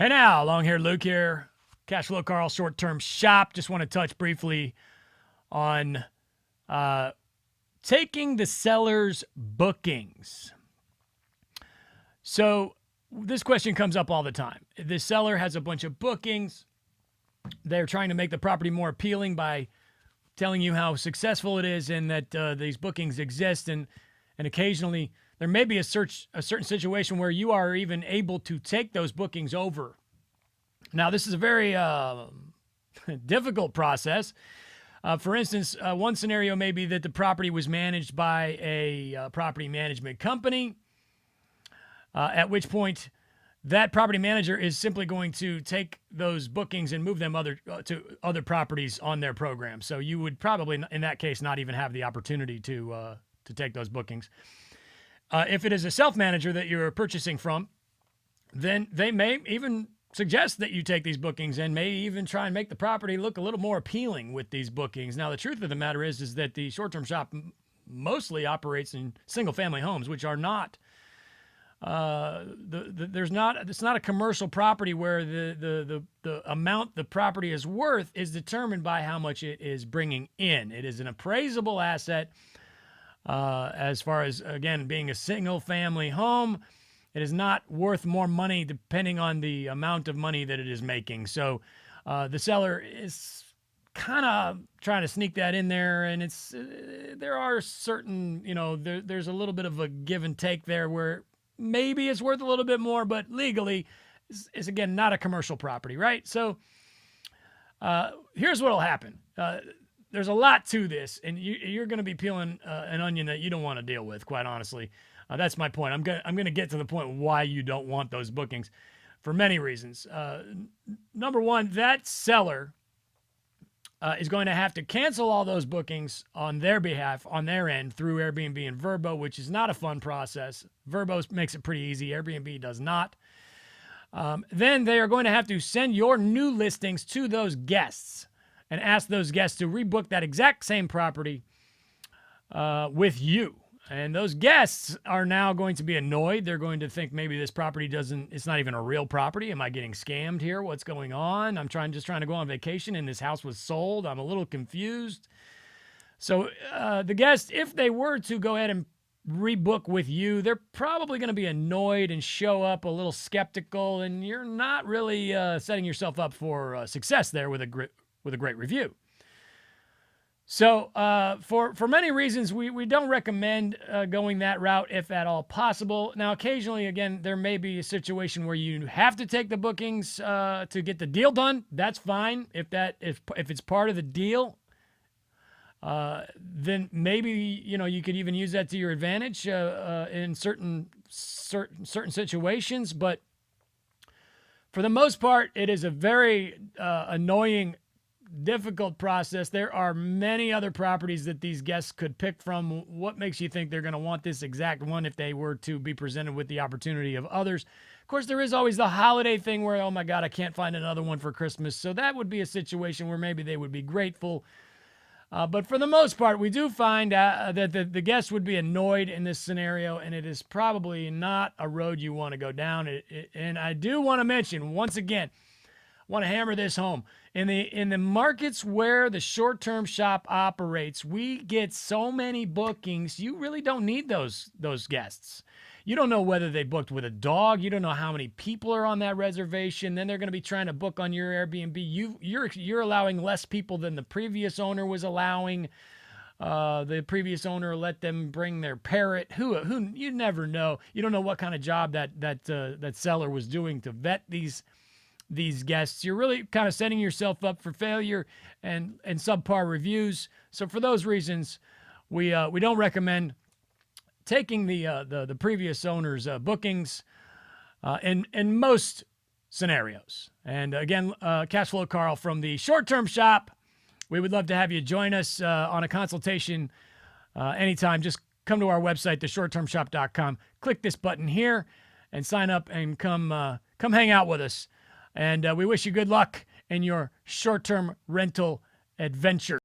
Hey now, long hair Luke here. Cashflow Carl, short-term shop. Just want to touch briefly on taking the seller's bookings. So this question comes up all the time. The seller has a bunch of bookings. They're trying to make the property more appealing by telling you how successful it is and that these bookings exist. And occasionally there may be a certain situation where you are even able to take those bookings over. Now, this is a very difficult process. For instance, one scenario may be that the property was managed by a property management company, at which point that property manager is simply going to take those bookings and move them to other properties on their program. So you would probably, in that case, not even have the opportunity to take those bookings. If it is a self-manager that you're purchasing from, then they may even suggest that you take these bookings and may even try and make the property look a little more appealing with these bookings. Now, the truth of the matter is that the short-term shop mostly operates in single-family homes, which are not it's not a commercial property where the amount the property is worth is determined by how much it is bringing in. It is an appraisable asset. As far as, again, being a single-family home, it is not worth more money depending on the amount of money that it is making. So the seller is kind of trying to sneak that in there, and there are certain, there's a little bit of a give and take there where maybe it's worth a little bit more, but legally it's again, not a commercial property, right? So here's what will happen. There's a lot to this, and you're going to be peeling an onion that you don't want to deal with, quite honestly. That's my point. I'm going to get to the point why you don't want those bookings for many reasons. Number one, that seller is going to have to cancel all those bookings on their behalf, on their end, through Airbnb and Vrbo, which is not a fun process. Vrbo makes it pretty easy. Airbnb does not. Then they are going to have to send your new listings to those guests and ask those guests to rebook that exact same property with you. And those guests are now going to be annoyed. They're going to think maybe this property it's not even a real property. Am I getting scammed here? What's going on? I'm just trying to go on vacation and this house was sold. I'm a little confused. So the guests, if they were to go ahead and rebook with you, they're probably going to be annoyed and show up a little skeptical, and you're not really setting yourself up for success there with a great review. So for many reasons, we don't recommend going that route if at all possible. Now, occasionally, again, there may be a situation where you have to take the bookings to get the deal done. That's fine. If it's part of the deal, then maybe you could even use that to your advantage in certain situations. But for the most part, it is a very annoying, difficult process. There are many other properties that these guests could pick from. What makes you think they're going to want this exact one if they were to be presented with the opportunity of others? Of course, there is always the holiday thing where, oh my God, I can't find another one for Christmas. So that would be a situation where maybe they would be grateful. But for the most part, we do find that the guests would be annoyed in this scenario, and it is probably not a road you want to go down. And I do want to mention, once again, want to hammer this home. In the markets where the short-term shop operates, we get so many bookings, you really don't need those guests. You don't know whether they booked with a dog. You don't know how many people are on that reservation. Then they're going to be trying to book on your Airbnb. You're allowing less people than the previous owner was allowing. The previous owner let them bring their parrot. Who you never know. You don't know what kind of job that seller was doing to vet these guests. You're really kind of setting yourself up for failure and subpar reviews. So for those reasons, we don't recommend taking the previous owner's bookings in most scenarios. And again, Cashflow Carl from the short-term shop. We would love to have you join us on a consultation anytime. Just come to our website, theshorttermshop.com. Click this button here and sign up and come hang out with us. And we wish you good luck in your short-term rental adventure.